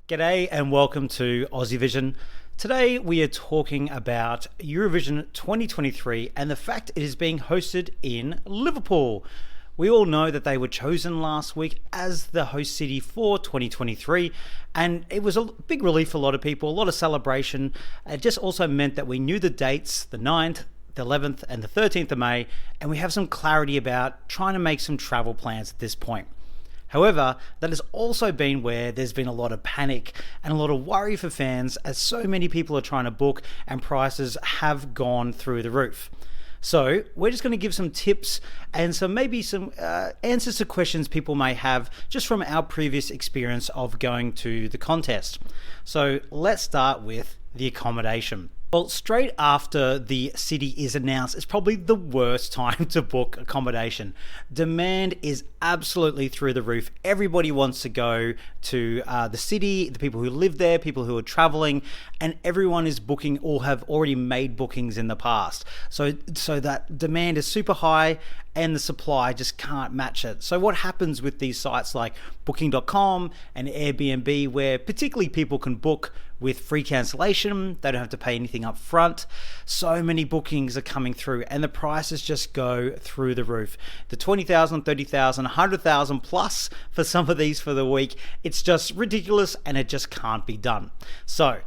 G'day and welcome to Aussie Vision. Today we are talking about Eurovision 2023 and the fact it is being hosted in Liverpool. We all know that they were chosen last week as the host city for 2023, and it was a big relief for a lot of people, a lot of celebration. It just also meant that we knew the dates, the 9th, the 11th and the 13th of May, and we have some clarity about trying to make some travel plans at this point. However, that has also been where there's been a lot of panic and a lot of worry for fans as so many people are trying to book and prices have gone through the roof. So we're just going to give some tips and maybe some answers to questions people may have just from our previous experience of going to the contest. So let's start with the accommodation. Well, straight after the city is announced, it's probably the worst time to book accommodation. Demand is absolutely through the roof. Everybody wants to go to the city, the people who live there, people who are traveling, and everyone is booking or have already made bookings in the past. So that demand is super high and the supply just can't match it. So what happens with these sites like booking.com and Airbnb, where particularly people can book with free cancellation, they don't have to pay anything up front. So many bookings are coming through and the prices just go through the roof. The 20,000, 30,000, 100,000 plus for some of these for the week. It's just ridiculous and it just can't be done. So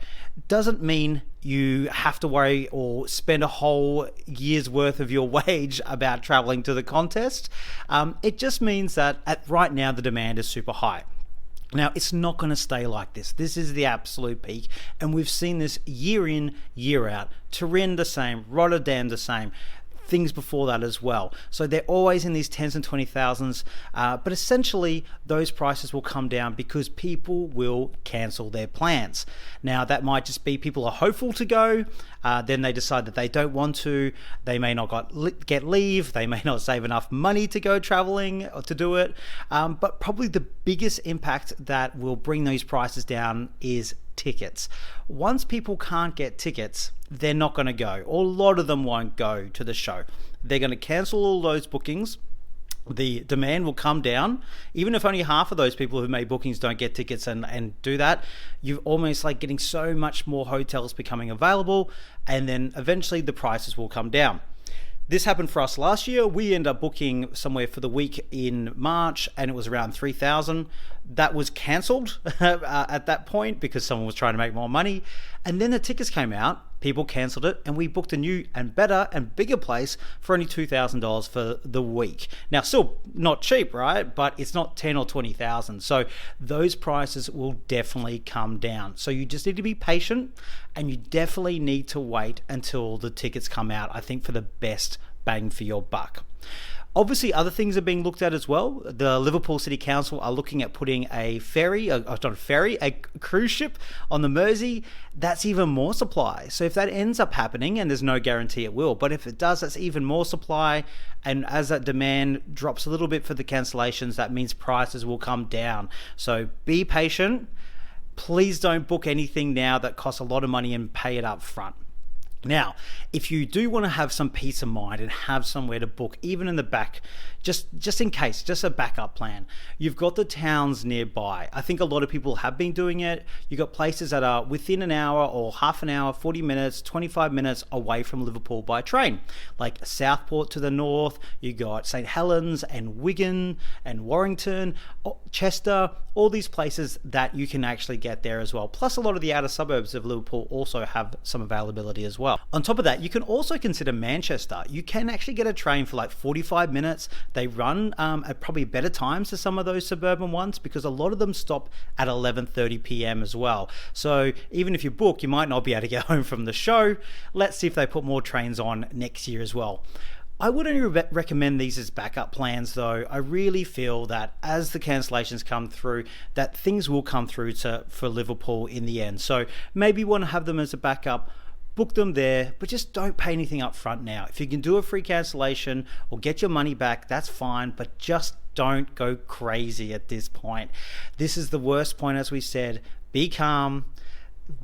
doesn't mean you have to worry or spend a whole year's worth of your wage about traveling to the contest. It just means that right now the demand is super high. Now, it's not going to stay like this. This is the absolute peak, and we've seen this year in, year out. Turin the same, Rotterdam the same, things before that as well. So they're always in these tens and 20,000s, but essentially those prices will come down because people will cancel their plans. Now, that might just be people are hopeful to go, then they decide that they don't want to, they may not get leave, they may not save enough money to go traveling or to do it, but probably the biggest impact that will bring those prices down is tickets. Once people can't get tickets, they're not going to go, or a lot of them won't go to the show. They're going to cancel all those bookings. The demand will come down. Even if only half of those people who made bookings don't get tickets and do that, you're almost like getting so much more hotels becoming available, and then eventually the prices will come down. This happened for us last year. We ended up booking somewhere for the week in March and it was around 3,000. That was cancelled at that point because someone was trying to make more money. And then the tickets came out, people cancelled it, and we booked a new and better and bigger place for only $2,000 for the week. Now, still not cheap, right? But it's not 10 or 20,000. So those prices will definitely come down. So you just need to be patient and you definitely need to wait until the tickets come out, I think, for the best bang for your buck. Obviously, other things are being looked at as well. The Liverpool City Council are looking at putting a cruise ship on the Mersey. That's even more supply. So if that ends up happening, and there's no guarantee it will, but if it does, that's even more supply. And as that demand drops a little bit for the cancellations, that means prices will come down. So be patient. Please don't book anything now that costs a lot of money and pay it up front. Now, if you do want to have some peace of mind and have somewhere to book, even in the back, just in case, just a backup plan, you've got the towns nearby. I think a lot of people have been doing it. You've got places that are within an hour or half an hour, 40 minutes, 25 minutes away from Liverpool by train, like Southport to the north. You got St. Helens and Wigan and Warrington, Chester, all these places that you can actually get there as well. Plus, a lot of the outer suburbs of Liverpool also have some availability as well. On top of that, you can also consider Manchester. You can actually get a train for like 45 minutes. They run at probably better times to some of those suburban ones because a lot of them stop at 11:30 p.m. as well. So even if you book, you might not be able to get home from the show. Let's see if they put more trains on next year as well. I would only recommend these as backup plans though. I really feel that as the cancellations come through, that things will come through for Liverpool in the end. So maybe you want to have them as a backup, book them there, but just don't pay anything up front now. If you can do a free cancellation or get your money back, that's fine, but just don't go crazy at this point. This is the worst point, as we said. Be calm,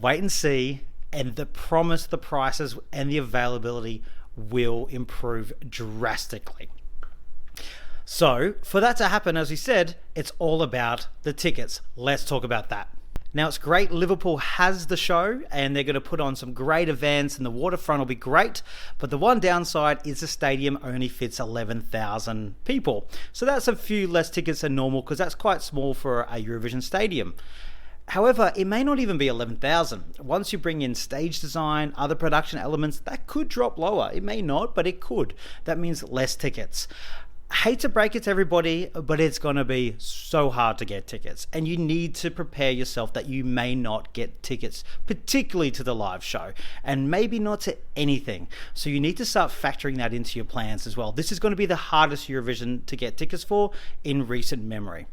wait and see, and the prices and the availability will improve drastically. So for that to happen, as we said, it's all about the tickets. Let's talk about that. Now, it's great Liverpool has the show and they're going to put on some great events and the waterfront will be great. But the one downside is the stadium only fits 11,000 people. So that's a few less tickets than normal because that's quite small for a Eurovision stadium. However, it may not even be 11,000. Once you bring in stage design, other production elements, that could drop lower. It may not, but it could. That means less tickets. Hate to break it to everybody, but it's going to be so hard to get tickets. And you need to prepare yourself that you may not get tickets, particularly to the live show, and maybe not to anything. So you need to start factoring that into your plans as well. This is going to be the hardest Eurovision to get tickets for in recent memory.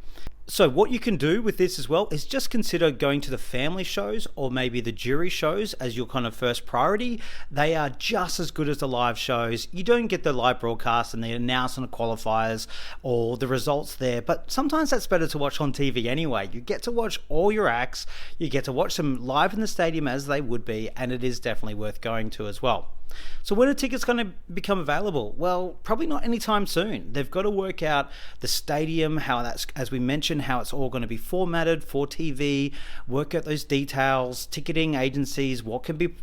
So what you can do with this as well is just consider going to the family shows or maybe the jury shows as your kind of first priority. They are just as good as the live shows. You don't get the live broadcast and the announcement of qualifiers or the results there, but sometimes that's better to watch on TV anyway. You get to watch all your acts, you get to watch them live in the stadium as they would be, and it is definitely worth going to as well. So when are tickets going to become available? Well, probably not anytime soon. They've got to work out the stadium, how that's, as we mentioned, how it's all going to be formatted for TV, work out those details, ticketing agencies, what can be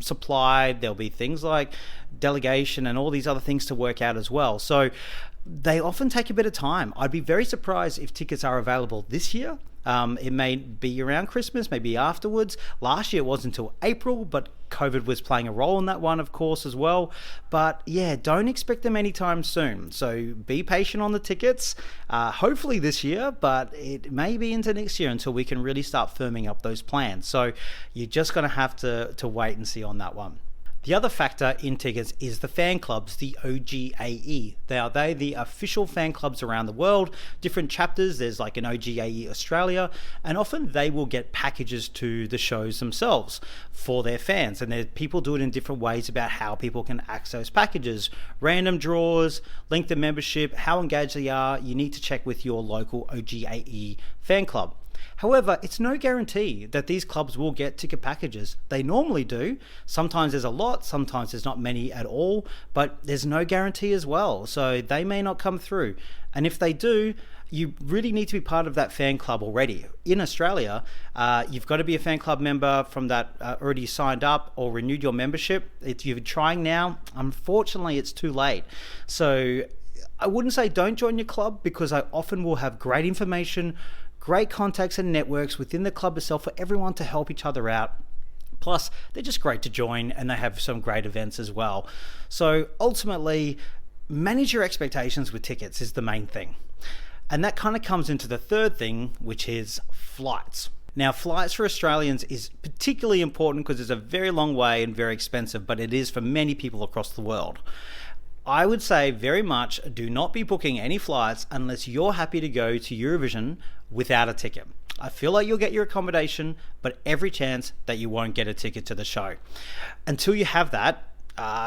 supplied. There'll be things like delegation and all these other things to work out as well. So they often take a bit of time. I'd be very surprised if tickets are available this year. It may be around Christmas, maybe afterwards. Last year it wasn't until April, but COVID was playing a role in that one, of course, as well. But yeah, don't expect them anytime soon. So be patient on the tickets, hopefully this year, but it may be into next year until we can really start firming up those plans. So you're just going to have to wait and see on that one. The other factor in tickets is the fan clubs, the OGAE. They're the official fan clubs around the world, different chapters. There's like an OGAE Australia, and often they will get packages to the shows themselves for their fans. And people do it in different ways about how people can access packages, random draws, length of membership, how engaged they are. You need to check with your local OGAE fan club. However, it's no guarantee that these clubs will get ticket packages. They normally do. Sometimes there's a lot, sometimes there's not many at all, but there's no guarantee as well. So they may not come through. And if they do, you really need to be part of that fan club already. In Australia, you've got to be a fan club member from that already signed up or renewed your membership. If you're trying now, unfortunately, it's too late. So I wouldn't say don't join your club because I often will have great information, great contacts and networks within the club itself for everyone to help each other out. Plus, they're just great to join and they have some great events as well. So ultimately, manage your expectations with tickets is the main thing. And that kind of comes into the third thing, which is flights. Now, flights for Australians is particularly important because it's a very long way and very expensive, but it is for many people across the world. I would say very much do not be booking any flights unless you're happy to go to Eurovision without a ticket. I feel like you'll get your accommodation, but every chance that you won't get a ticket to the show. Until you have that,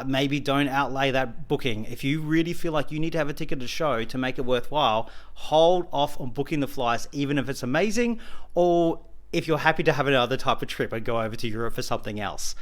maybe don't outlay that booking. If you really feel like you need to have a ticket to show to make it worthwhile, hold off on booking the flights, even if it's amazing, or if you're happy to have another type of trip and go over to Europe for something else.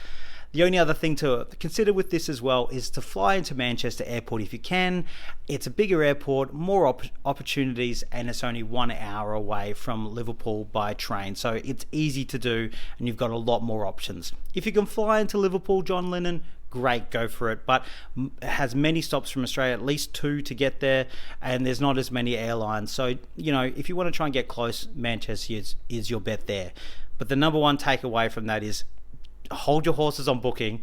The only other thing to consider with this as well is to fly into Manchester Airport if you can. It's a bigger airport, more opportunities, and it's only 1 hour away from Liverpool by train. So it's easy to do and you've got a lot more options. If you can fly into Liverpool, John Lennon, great, go for it. But it has many stops from Australia, at least 2 to get there, and there's not as many airlines. So, if you want to try and get close, Manchester is your bet there. But the number one takeaway from that is hold your horses on booking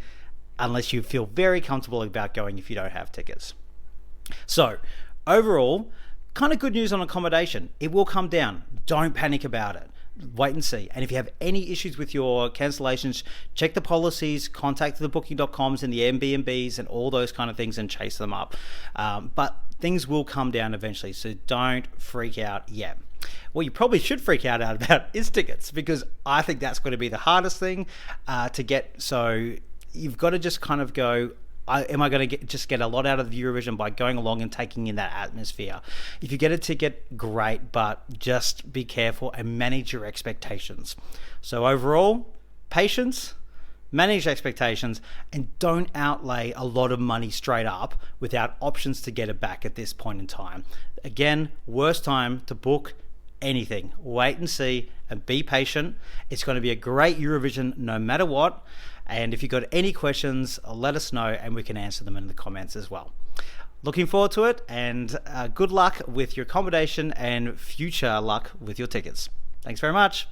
unless you feel very comfortable about going if you don't have tickets. So overall, kind of good news on accommodation. It will come down. Don't panic about it. Wait and see. And if you have any issues with your cancellations, check the policies, contact the booking.coms and the Airbnbs and all those kind of things and chase them up. But things will come down eventually, so don't freak out yet. What you probably should freak out about is tickets, because I think that's going to be the hardest thing to get. So you've got to just kind of go, am I going to get a lot out of the Eurovision by going along and taking in that atmosphere? If you get a ticket, great, but just be careful and manage your expectations. So overall, patience, manage expectations, and don't outlay a lot of money straight up without options to get it back at this point in time. Again, worst time to book anything. Wait and see and be patient. It's going to be a great Eurovision no matter what. And if you've got any questions, let us know and we can answer them in the comments as well. Looking forward to it, and good luck with your accommodation and future luck with your tickets. Thanks very much.